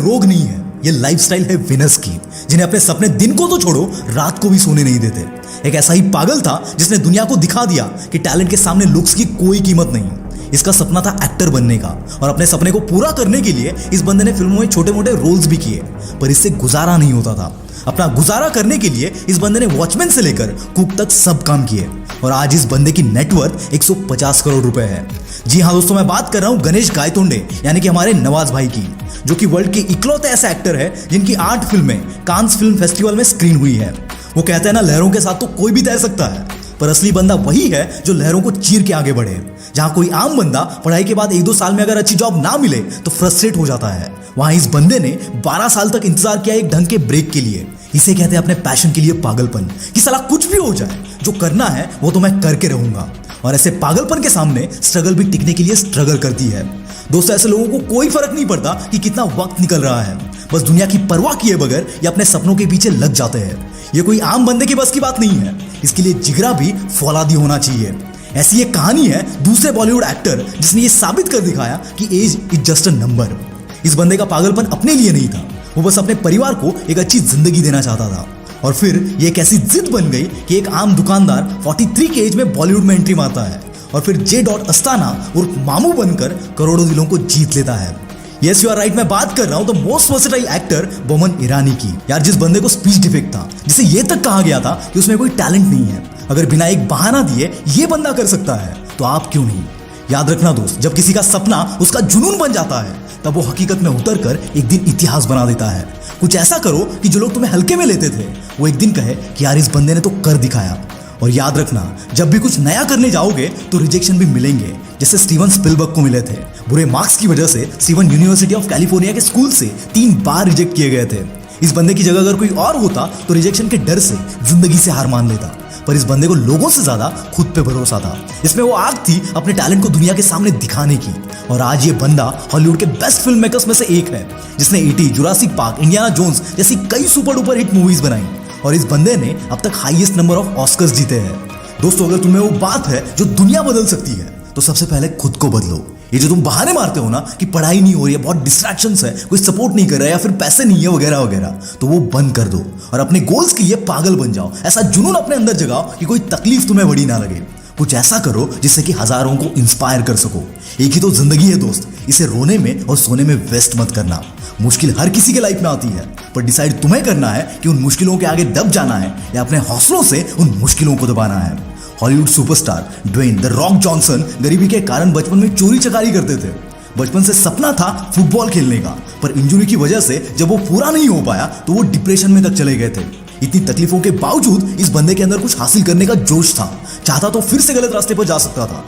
रोग नहीं है, ये लाइफस्टाइल है विनर्स की, जिन्हें अपने सपने दिन को तो छोड़ो रात को भी सोने नहीं देते। एक ऐसा ही पागल था जिसने दुनिया को दिखा दिया कि टैलेंट के सामने लुक्स की कोई कीमत नहीं। इसका सपना था एक्टर बनने का, और अपने सपने को पूरा करने के लिए इस बंदे ने फिल्मों में छोटे मोटे रोल्स भी किए, पर इससे गुजारा नहीं होता था। अपना गुजारा करने के लिए इस बंदे ने वॉचमैन से लेकर कुक तक सब काम किए, और आज इस बंदे की नेटवर्थ 150 करोड़ रुपए है। जी हाँ दोस्तों, मैं बात कर रहा हूं गणेश गायतोंडे यानी कि हमारे नवाज भाई की, जो कि वर्ल्ड के इकलौते ऐसे एक्टर है जिनकी 8 फिल्में कांस फिल्म फेस्टिवल में स्क्रीन हुई है। वो कहते हैं ना, लहरों के साथ तो कोई भी तैर सकता है, पर असली बंदा वही है जो लहरों को चीर के आगे बढ़े। जहां कोई आम बंदा पढ़ाई के बाद 1-2 साल में अगर अच्छी जॉब ना मिले तो फ्रस्ट्रेट हो जाता है, वहां इस बंदे ने 12 साल तक इंतजार किया एक ढंग के ब्रेक के लिए। इसे कहते हैं अपने पैशन के लिए पागलपन, कि साला कुछ भी हो जाए, जो करना है वो तो मैं करके रहूंगा। और ऐसे पागलपन के सामने स्ट्रगल भी टिकने के लिए स्ट्रगल करती है। दोस्तों, ऐसे लोगों को कोई फर्क नहीं पड़ता कि कितना वक्त निकल रहा है, बस दुनिया की परवाह किए बगैर ये अपने सपनों के पीछे लग जाते हैं। ये कोई आम बंदे की बस की बात नहीं है, इसके लिए जिगरा भी फौलादी होना चाहिए। ऐसी एक कहानी है दूसरे बॉलीवुड एक्टर जिसने ये साबित कर दिखाया कि age is just a number. इस बंदे का पागलपन अपने लिए नहीं था, वो बस अपने परिवार को एक अच्छी जिंदगी देना चाहता था। और फिर ये एक ऐसी जिद बन गई कि एक आम दुकानदार 43 की एज में बॉलीवुड में एंट्री मारता है, और फिर जे. अस्ताना उर्फ मामू बनकर करोड़ों दिलों को जीत लेता है। यस, यू आर राइट, मैं बात कर रहा हूं the most versatile actor Boman Irani की। यार, जिस बंदे को स्पीच डिफेक्ट था, जिसे ये तक कहा गया था कि उसमें कोई टैलेंट नहीं है, अगर बिना एक बहाना दिए ये बंदा कर सकता है तो आप क्यों नहीं। याद रखना दोस्त, जब किसी का सपना उसका जुनून बन जाता है तब वो हकीकत में उतर कर एक दिन इतिहास बना देता है। कुछ ऐसा करो कि जो लोग तुम्हें हल्के में लेते थे वो एक दिन कहे कि यार इस बंदे ने तो कर दिखाया। और याद रखना, जब भी कुछ नया करने जाओगे तो रिजेक्शन भी मिलेंगे, जैसे स्टीवन स्पिलबर्ग को मिले थे। बुरे मार्क्स की वजह से स्टीवन यूनिवर्सिटी ऑफ कैलिफोर्निया के स्कूल से 3 बार रिजेक्ट किए गए थे। इस बंदे की जगह अगर कोई और होता तो रिजेक्शन के डर से जिंदगी से हार मान लेता, पर इस बंदे को लोगों से ज्यादा खुद पे भरोसा था। इसमें वो आग थी अपने टैलेंट को दुनिया के सामने दिखाने की। और आज ये बंदा हॉलीवुड के बेस्ट फिल्म मेकर्स में से एक है, जिसने E.T., Jurassic park, Indiana Jones जैसी कई सुपर डुपर हिट मूवीज बनाई, और इस बंदे ने अब तक हाईएस्ट नंबर ऑफ ऑस्कर्स जीते हैं। दोस्तों, अगर तुम्हें वो बात है जो दुनिया बदल सकती है तो सबसे पहले खुद को बदलो। ये जो तुम बहाने मारते हो ना कि पढ़ाई नहीं हो रही है, बहुत डिस्ट्रैक्शंस है, कोई सपोर्ट नहीं कर रहा है या फिर पैसे नहीं है वगैरह वगैरह, तो वो बंद कर दो और अपने गोल्स के लिए पागल बन जाओ। ऐसा जुनून अपने अंदर जगाओ कि कोई तकलीफ तुम्हें बड़ी ना लगे। कुछ ऐसा करो जिससे कि हजारों को इंस्पायर कर सको। एक ही तो जिंदगी है दोस्त, इसे रोने में और सोने में वेस्ट मत करना। मुश्किल हर किसी के लाइफ में आती है, पर डिसाइड तुम्हें करना है कि उन मुश्किलों के आगे दब जाना है या अपने हौसलों से उन मुश्किलों को दबाना है। Hollywood superstar Dwayne the Rock Johnson गरीबी के कारण बचपन में चोरी चकारी करते थे। बचपन से सपना था फुटबॉल खेलने का, पर इंजरी की वजह से जब वो पूरा नहीं हो पाया तो वो डिप्रेशन में तक चले गए थे। इतनी तकलीफों के बावजूद इस बंदे के अंदर कुछ हासिल करने का जोश था, चाहता तो फिर से गलत रास्ते पर जा सकता था।